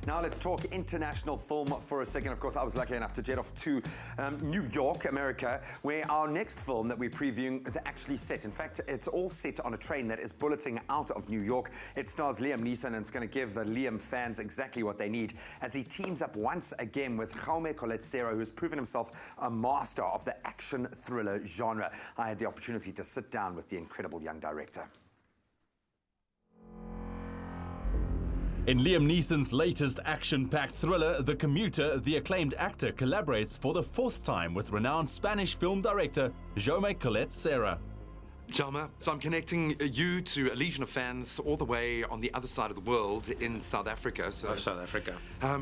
Now let's talk international film for a second. Of course, I was lucky enough to jet off to New York, America, where our next film that we're previewing is actually set. In fact, it's all set on a train that is bulleting out of New York. It stars Liam Neeson, and it's going to give the Liam fans exactly what they need as he teams up once again with Juame Collet Serra, who's proven himself a master of the action thriller genre. I had the opportunity to sit down with the incredible young director. In Liam Neeson's latest action-packed thriller, The Commuter, the acclaimed actor collaborates for the fourth time with renowned Spanish film director Juame Collet Serra. Juame, so I'm connecting you to a legion of fans all the way on the other side of the world in South Africa. So South Africa.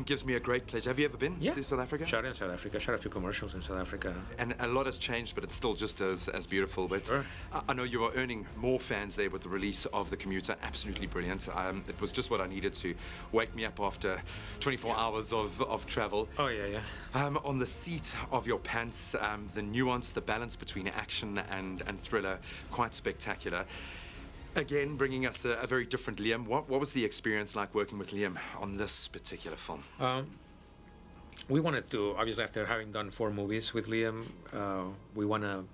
Gives me a great pleasure. Have you ever been to South Africa? Shot in South Africa, shot a few commercials in South Africa. And a lot has changed, but it's still just as beautiful. But sure. I know you are earning more fans there with the release of The Commuter. Absolutely brilliant. It was just what I needed to wake me up after 24 hours of travel. Oh, yeah. On the seat of your pants, the nuance, the balance between action and thriller, quite spectacular. Again, bringing us a very different Liam. What was the experience like working with Liam on this particular film? We wanted to, obviously after having done 4 movies with Liam, we want to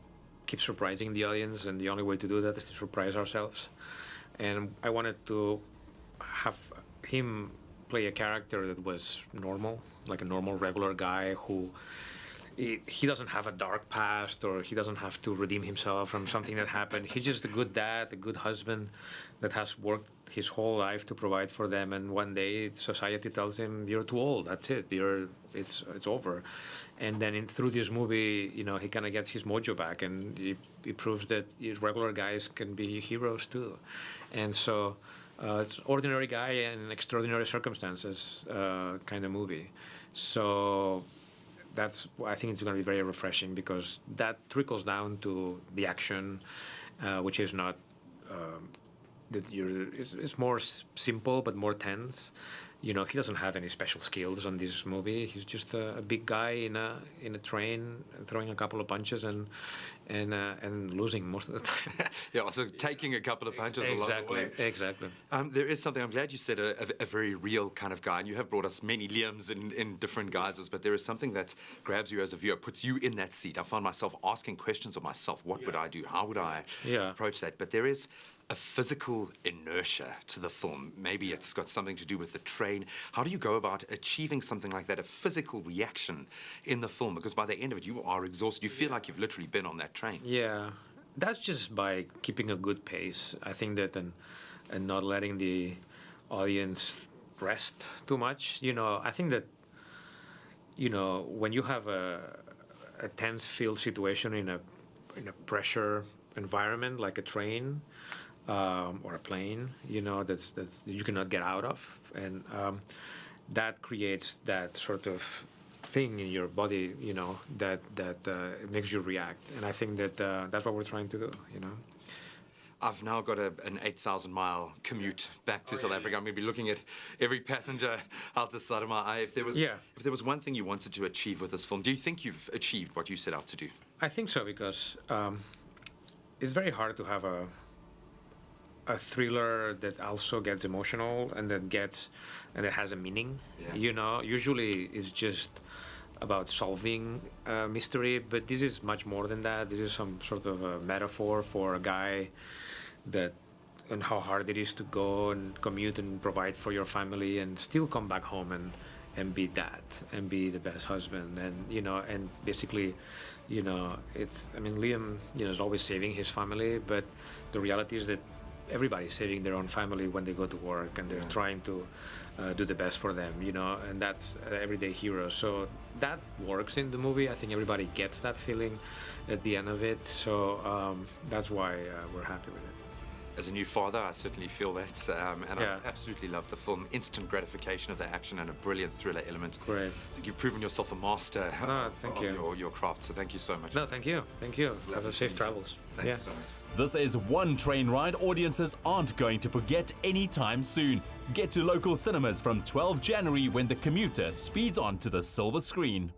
keep surprising the audience, and the only way to do that is to surprise ourselves. And I wanted to have him play a character that was normal, like a normal, regular guy who he doesn't have a dark past, or he doesn't have to redeem himself from something that happened. He's just a good dad, a good husband that has worked his whole life to provide for them, and one day society tells him, you're too old, that's it, it's over. And then through this movie, you know, he kind of gets his mojo back, and he proves that regular guys can be heroes too. And so it's ordinary guy in extraordinary circumstances kind of movie. So I think it's going to be very refreshing, because that trickles down to the action, which is not it's more simple but more tense. You know, he doesn't have any special skills on this movie. He's just a big guy in a train, throwing a couple of punches and losing most of the time. Yeah, so taking a couple of punches along the way. Exactly. There is something, I'm glad you said a very real kind of guy, and you have brought us many Liams in different guises, but there is something that grabs you as a viewer, puts you in that seat. I find myself asking questions of myself. What would I do? How would I approach that? But there is a physical inertia to the film. Maybe it's got something to do with the train. How do you go about achieving something like that, a physical reaction in the film? Because by the end of it, you are exhausted. You feel like you've literally been on that train. Yeah, that's just by keeping a good pace. I think that and not letting the audience rest too much. You know, I think that, you know, when you have a tense field situation in a pressure environment like a train, or a plane, you know, that's you cannot get out of, and that creates that sort of thing in your body, you know, that makes you react. And I think that that's what we're trying to do, you know. I've now got an 8,000-mile commute back to South Africa. I'm going to be looking at every passenger out the side of my eye. If there was one thing you wanted to achieve with this film, do you think you've achieved what you set out to do? I think so, because it's very hard to have a thriller that also gets emotional and that has a meaning. You know, usually it's just about solving a mystery, but this is much more than that. This is some sort of a metaphor for a guy and how hard it is to go and commute and provide for your family and still come back home and be dad and be the best husband, and you know, and basically, you know, Liam, you know, is always saving his family, but the reality is that everybody's saving their own family when they go to work, and they're trying to do the best for them, you know, and that's everyday hero. So that works in the movie. I think everybody gets that feeling at the end of it. So that's why we're happy with it. As a new father, I certainly feel that, and I absolutely love the film. Instant gratification of the action and a brilliant thriller element. Great. I think you've proven yourself a master of your craft, so thank you so much. No, thank you. Thank you. Have a safe travels. Thank you so much. This is one train ride audiences aren't going to forget anytime soon. Get to local cinemas from 12 January when The Commuter speeds on to the silver screen.